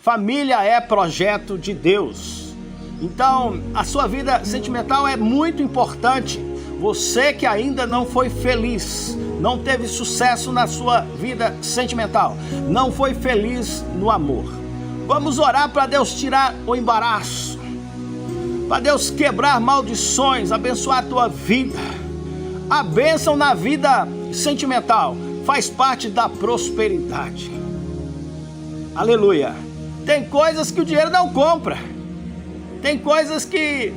Família é projeto de Deus. Então, a sua vida sentimental é muito importante. Você que ainda não foi feliz, não teve sucesso na sua vida sentimental, não foi feliz no amor. Vamos orar para Deus tirar o embaraço, para Deus quebrar maldições, abençoar a tua vida. A bênção na vida sentimental faz parte da prosperidade. Aleluia. Tem coisas que o dinheiro não compra. Tem coisas que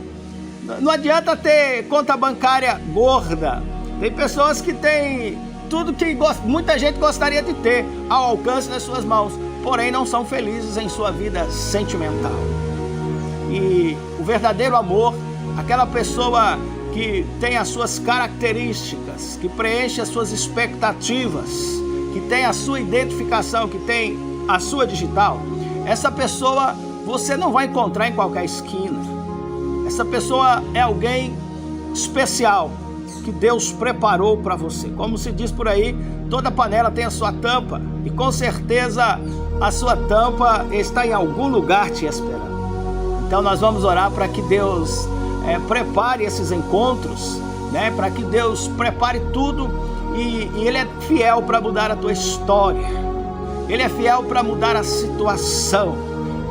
não adianta ter conta bancária gorda. Tem pessoas que têm tudo que muita gente gostaria de ter ao alcance das suas mãos, porém não são felizes em sua vida sentimental. E o verdadeiro amor, aquela pessoa que tem as suas características, que preenche as suas expectativas, que tem a sua identificação, que tem a sua digital, essa pessoa você não vai encontrar em qualquer esquina. Essa pessoa é alguém especial que Deus preparou para você. Como se diz por aí, toda panela tem a sua tampa, e com certeza a sua tampa está em algum lugar te esperando. Então nós vamos orar para que Deus prepare esses encontros, né? Para que Deus prepare tudo, e Ele é fiel para mudar a tua história. Ele é fiel para mudar a situação.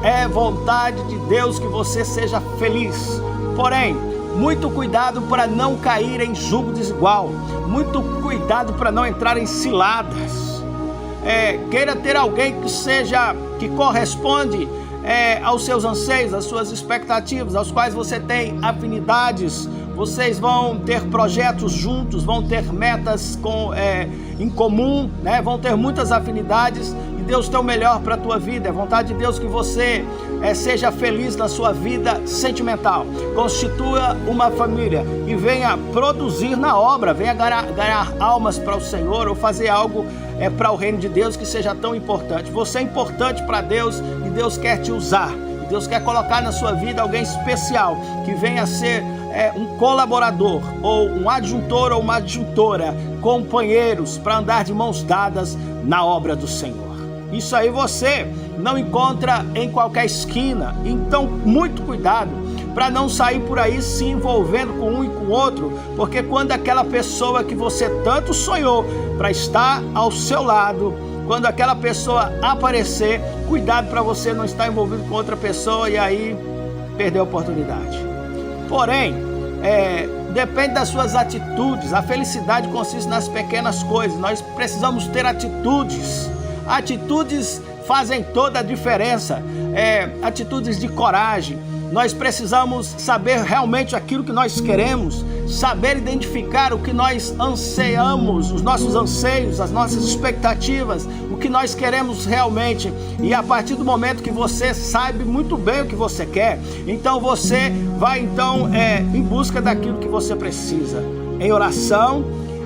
É vontade de Deus que você seja feliz. Porém, muito cuidado para não cair em jugo desigual. Muito cuidado para não entrar em ciladas. Queira ter alguém que corresponde aos seus anseios, às suas expectativas, aos quais você tem afinidades. Vocês vão ter projetos juntos, vão ter metas em comum, né? Vão ter muitas afinidades, e Deus tem o melhor para a tua vida. É vontade de Deus que você seja feliz na sua vida sentimental. Constitua uma família e venha produzir na obra, venha ganhar almas para o Senhor, ou fazer algo para o reino de Deus que seja tão importante. Você é importante para Deus, e Deus quer te usar. E Deus quer colocar na sua vida alguém especial, que venha ser um colaborador, ou um adjuntor ou uma adjuntora, companheiros para andar de mãos dadas na obra do Senhor. Isso aí você não encontra em qualquer esquina. Então muito cuidado para não sair por aí se envolvendo com um e com o outro, porque quando aquela pessoa que você tanto sonhou para estar ao seu lado, quando aquela pessoa aparecer, cuidado para você não estar envolvido com outra pessoa e aí perder a oportunidade. Porém, depende das suas atitudes. A felicidade consiste nas pequenas coisas. Nós precisamos ter atitudes. Atitudes fazem toda a diferença. Atitudes de coragem. Nós precisamos saber realmente aquilo que nós queremos, saber identificar o que nós anseiamos, os nossos anseios, as nossas expectativas, o que nós queremos realmente. E a partir do momento que você sabe muito bem o que você quer, então você vai em busca daquilo que você precisa, em oração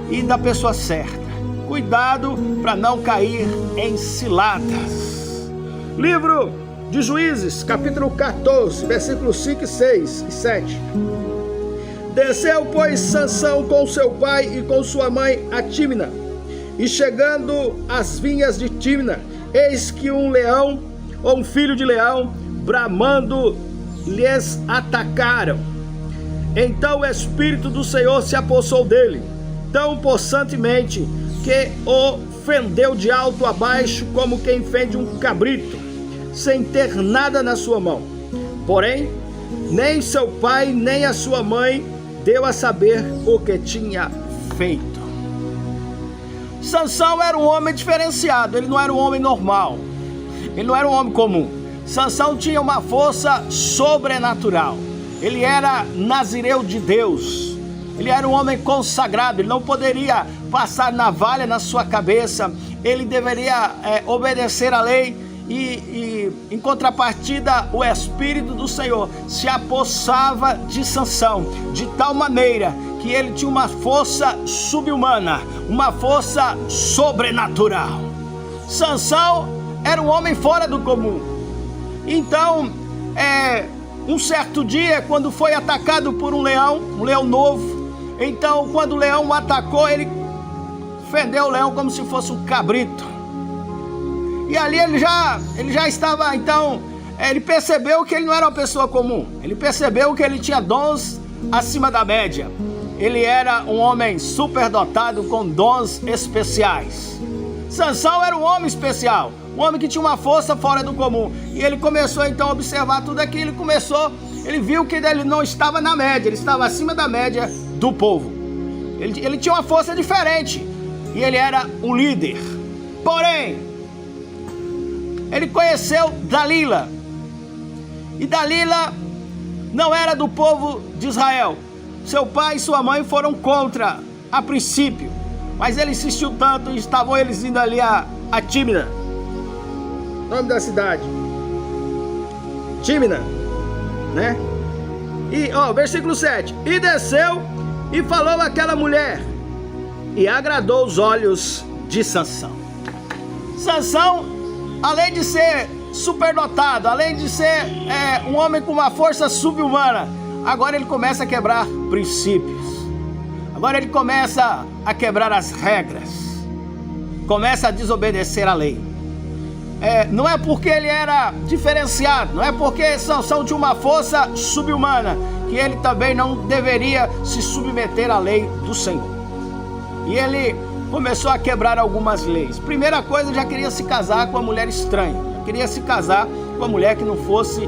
e da pessoa certa. Cuidado para não cair em ciladas. Livro de Juízes, capítulo 14, versículos 5, 6 e 7. Desceu, pois, Sansão com seu pai e com sua mãe a Tímina, e chegando às vinhas de Tímina, eis que um leão, ou um filho de leão, bramando, lhes atacaram. Então o Espírito do Senhor se apossou dele, tão possantemente, que o fendeu de alto a baixo, como quem fende um cabrito, sem ter nada na sua mão. Porém, nem seu pai, nem a sua mãe deu a saber o que tinha feito. Sansão era um homem diferenciado, ele não era um homem normal, ele não era um homem comum. Sansão tinha uma força sobrenatural, ele era nazireu de Deus, ele era um homem consagrado, ele não poderia passar navalha na sua cabeça, ele deveria obedecer à lei. E em contrapartida, o Espírito do Senhor se apossava de Sansão, de tal maneira que ele tinha uma força subhumana, uma força sobrenatural. Sansão era um homem fora do comum. Então, um certo dia, quando foi atacado por um leão novo, então quando o leão o atacou, ele fendeu o leão como se fosse um cabrito. E ali ele já estava, então, ele percebeu que ele não era uma pessoa comum. Ele percebeu que ele tinha dons acima da média. Ele era um homem superdotado com dons especiais. Sansão era um homem especial, um homem que tinha uma força fora do comum. E ele começou então a observar tudo aquilo. Ele viu que ele não estava na média, ele estava acima da média do povo. Ele tinha uma força diferente e ele era um líder. Porém, ele conheceu Dalila. E Dalila não era do povo de Israel. Seu pai e sua mãe foram contra a princípio, mas ele insistiu tanto e estavam eles indo ali a Tímina, nome da cidade, Tímina, né? E versículo 7: e desceu e falou àquela mulher, e agradou os olhos de Sansão. Sansão, além de ser superdotado, além de ser um homem com uma força subhumana, agora ele começa a quebrar princípios. Agora ele começa a quebrar as regras. Começa a desobedecer a lei. Não é porque ele era diferenciado, não é porque Sansão tinha uma força subhumana, que ele também não deveria se submeter à lei do Senhor. E ele começou a quebrar algumas leis. Primeira coisa, já queria se casar com uma mulher estranha. Já queria se casar com uma mulher que não fosse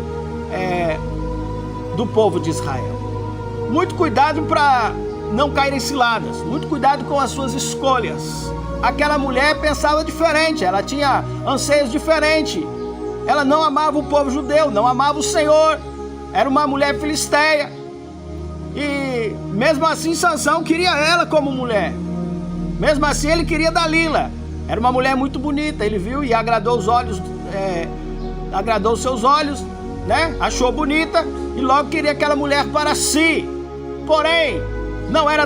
do povo de Israel. Muito cuidado para não cair em ciladas. Muito cuidado com as suas escolhas. Aquela mulher pensava diferente, ela tinha anseios diferentes. Ela não amava o povo judeu, não amava o Senhor. Era uma mulher filisteia. E mesmo assim Sansão queria ela como mulher. Mesmo assim ele queria Dalila. Era uma mulher muito bonita, ele viu e agradou os olhos, agradou os seus olhos, né? Achou bonita e logo queria aquela mulher para si. Porém, não era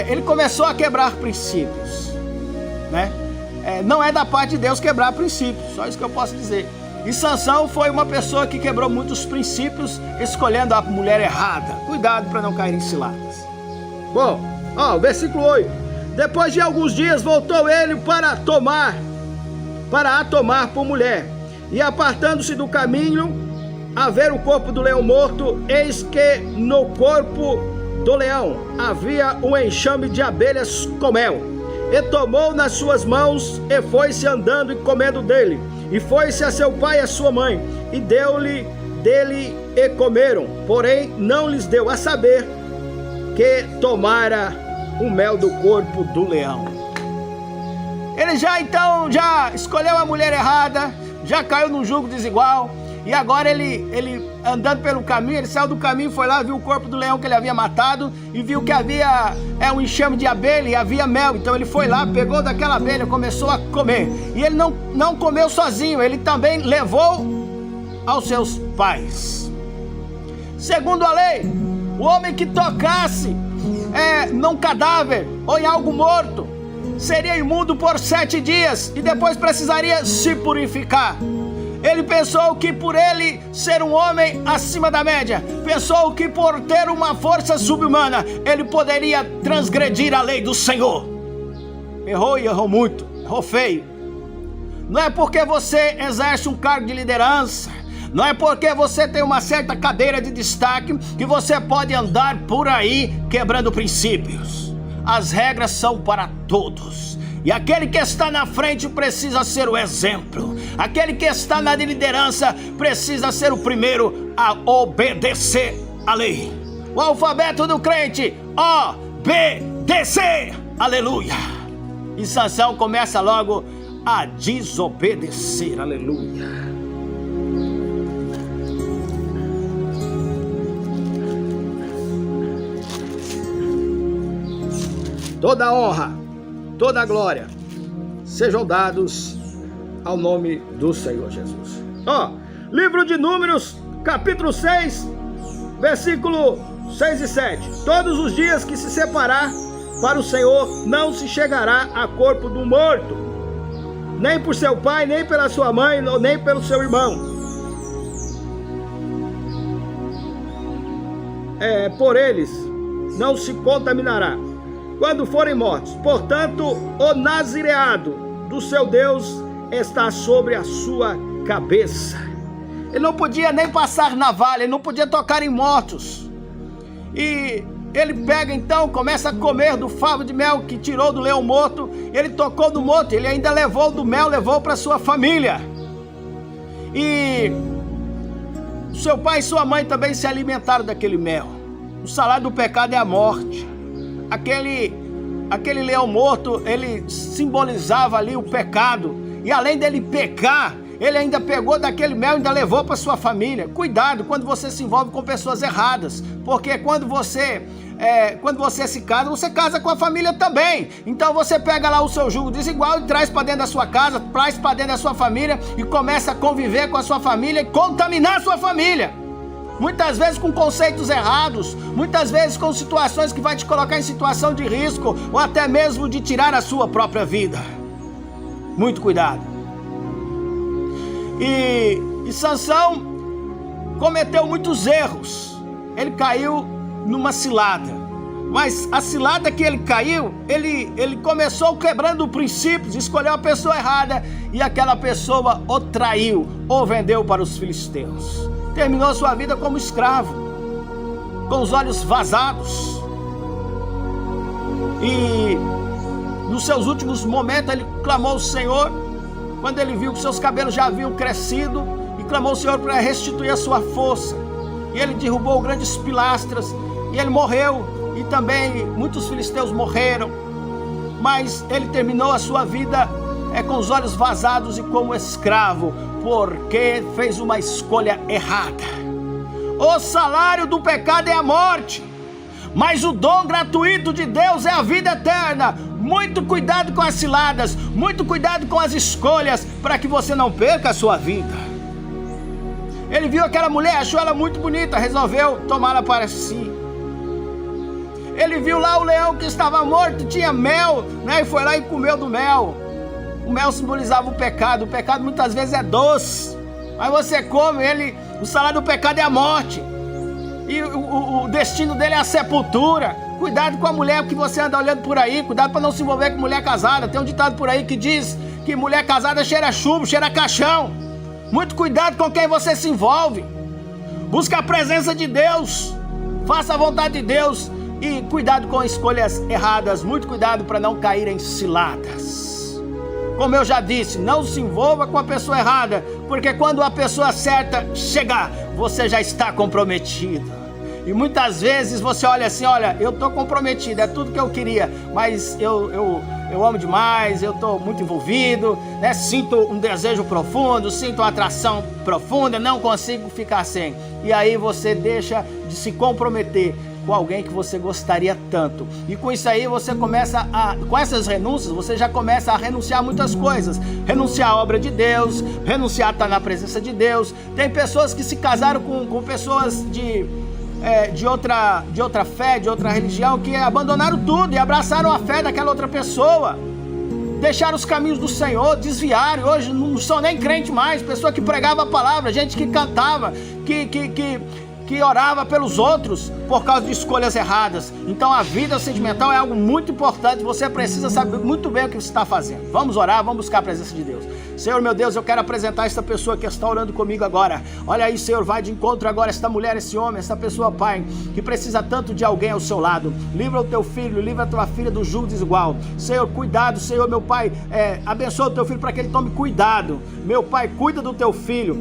ele começou a quebrar princípios, né? Não é da parte de Deus quebrar princípios, só isso que eu posso dizer. E Sansão foi uma pessoa que quebrou muitos princípios, escolhendo a mulher errada. Cuidado para não cair em ciladas. Bom, versículo 8. Depois de alguns dias voltou ele para a tomar por mulher. E apartando-se do caminho, a ver o corpo do leão morto, eis que no corpo do leão havia um enxame de abelhas com mel. E tomou nas suas mãos e foi-se andando e comendo dele. E foi-se a seu pai e a sua mãe, e deu-lhe dele e comeram. Porém não lhes deu a saber que tomara o mel do corpo do leão. Ele já escolheu a mulher errada, já caiu num jugo desigual. E agora ele andando pelo caminho, ele saiu do caminho, foi lá, viu o corpo do leão que ele havia matado e viu que havia um enxame de abelha e havia mel. Então ele foi lá, pegou daquela abelha, começou a comer. E ele não comeu sozinho, ele também levou aos seus pais. Segundo a lei, o homem que tocasse num cadáver ou em algo morto seria imundo por 7 dias e depois precisaria se purificar. Ele pensou que por ele ser um homem acima da média, pensou que por ter uma força subhumana, ele poderia transgredir a lei do Senhor. Errou e errou muito, errou feio. Não é porque você exerce um cargo de liderança, não é porque você tem uma certa cadeira de destaque, que você pode andar por aí quebrando princípios. As regras são para todos. E aquele que está na frente precisa ser o exemplo. Aquele que está na liderança precisa ser o primeiro a obedecer a lei. O alfabeto do crente, obedecer. Aleluia. E Sansão começa logo a desobedecer. Aleluia. Toda honra, toda a glória sejam dados ao nome do Senhor Jesus. Livro de Números, capítulo 6, versículo 6 e 7. Todos os dias que se separar para o Senhor, não se chegará a corpo do morto, nem por seu pai, nem pela sua mãe, nem pelo seu irmão. Por eles não se contaminará quando forem mortos. Portanto, o nazireado do seu Deus está sobre a sua cabeça. Ele não podia nem passar navalha, ele não podia tocar em mortos. E ele pega então, começa a comer do favo de mel que tirou do leão morto. Ele tocou do morto, ele ainda levou do mel, levou para sua família. E seu pai e sua mãe também se alimentaram daquele mel. O salário do pecado é a morte. Aquele leão morto, ele simbolizava ali o pecado. E além dele pecar, ele ainda pegou daquele mel e ainda levou para sua família. Cuidado quando você se envolve com pessoas erradas, porque quando você se casa, você casa com a família também. Então você pega lá o seu jugo desigual e traz para dentro da sua casa, traz para dentro da sua família e começa a conviver com a sua família e contaminar a sua família. Muitas vezes com conceitos errados, muitas vezes com situações que vai te colocar em situação de risco ou até mesmo de tirar a sua própria vida. Muito cuidado. E Sansão cometeu muitos erros. Ele caiu numa cilada. Mas a cilada que ele caiu, ele começou quebrando princípios, escolheu a pessoa errada e aquela pessoa o traiu ou vendeu para os filisteus. Terminou sua vida como escravo, com os olhos vazados. E nos seus últimos momentos ele clamou ao Senhor, quando ele viu que seus cabelos já haviam crescido, e clamou ao Senhor para restituir a sua força. E ele derrubou grandes pilastras, e ele morreu, e também muitos filisteus morreram. Mas ele terminou a sua vida com os olhos vazados e como escravo, porque fez uma escolha errada. O salário do pecado é a morte, mas o dom gratuito de Deus é a vida eterna. Muito cuidado com as ciladas, muito cuidado com as escolhas, para que você não perca a sua vida. Ele viu aquela mulher, achou ela muito bonita, resolveu tomá-la para si. Ele viu lá o leão que estava morto, tinha mel, né, e foi lá e comeu do mel. O mel simbolizava o pecado muitas vezes é doce, mas você come ele, o salário do pecado é a morte, e o destino dele é a sepultura. Cuidado com a mulher que você anda olhando por aí, cuidado para não se envolver com mulher casada. Tem um ditado por aí que diz que mulher casada cheira chumbo, cheira caixão. Muito cuidado com quem você se envolve. Busca a presença de Deus, faça a vontade de Deus e cuidado com escolhas erradas. Muito cuidado para não cair em ciladas. Como eu já disse, não se envolva com a pessoa errada, porque quando a pessoa certa chegar, você já está comprometido. E muitas vezes você olha assim, olha, eu estou comprometido, é tudo que eu queria, mas eu amo demais, eu estou muito envolvido, né? Sinto um desejo profundo, sinto uma atração profunda, não consigo ficar sem. E aí você deixa de se comprometer com alguém que você gostaria tanto. E com isso aí você começa com essas renúncias, você já começa a renunciar a muitas coisas. Renunciar à obra de Deus, renunciar a estar na presença de Deus. Tem pessoas que se casaram com pessoas de outra fé, de outra religião, que abandonaram tudo e abraçaram a fé daquela outra pessoa. Deixaram os caminhos do Senhor, desviaram, hoje não são nem crente mais. Pessoa que pregava a palavra, gente que cantava, que orava pelos outros por causa de escolhas erradas. Então a vida sentimental é algo muito importante, você precisa saber muito bem o que você está fazendo. Vamos orar, vamos buscar a presença de Deus. Senhor meu Deus, eu quero apresentar esta pessoa que está orando comigo agora. Olha aí, Senhor, vai de encontro agora esta mulher, esse homem, essa pessoa, Pai, que precisa tanto de alguém ao seu lado. Livra o teu filho, livra a tua filha do jugo desigual. Senhor, cuidado, Senhor, meu Pai, abençoa o teu filho para que ele tome cuidado. Meu Pai, cuida do teu filho,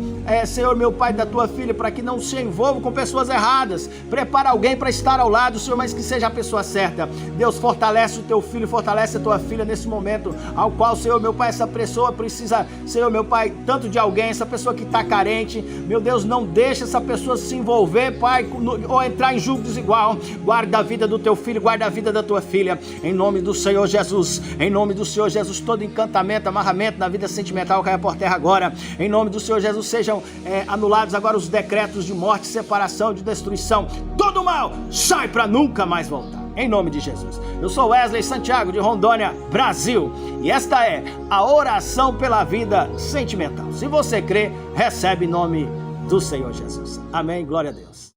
Senhor, meu Pai, da tua filha, para que não se envolva com pessoas erradas. Prepara alguém para estar ao lado, Senhor, mas que seja a pessoa certa. Deus, fortalece o teu filho, fortalece a tua filha nesse momento, ao qual, Senhor, meu Pai, essa pessoa precisa, Senhor, meu Pai, tanto de alguém, essa pessoa que está carente. Meu Deus, não deixa essa pessoa se envolver, Pai, ou entrar em julgo desigual. Guarda a vida do teu filho, guarda a vida da tua filha, em nome do Senhor Jesus. Em nome do Senhor Jesus, todo encantamento, amarramento na vida sentimental caia por terra agora. Em nome do Senhor Jesus, sejam anulados agora os decretos de morte, separação, de destruição. Todo mal sai para nunca mais voltar. Em nome de Jesus. Eu sou Wesley Santiago, de Rondônia, Brasil. E esta é a oração pela vida sentimental. Se você crê, recebe em nome do Senhor Jesus. Amém. Glória a Deus.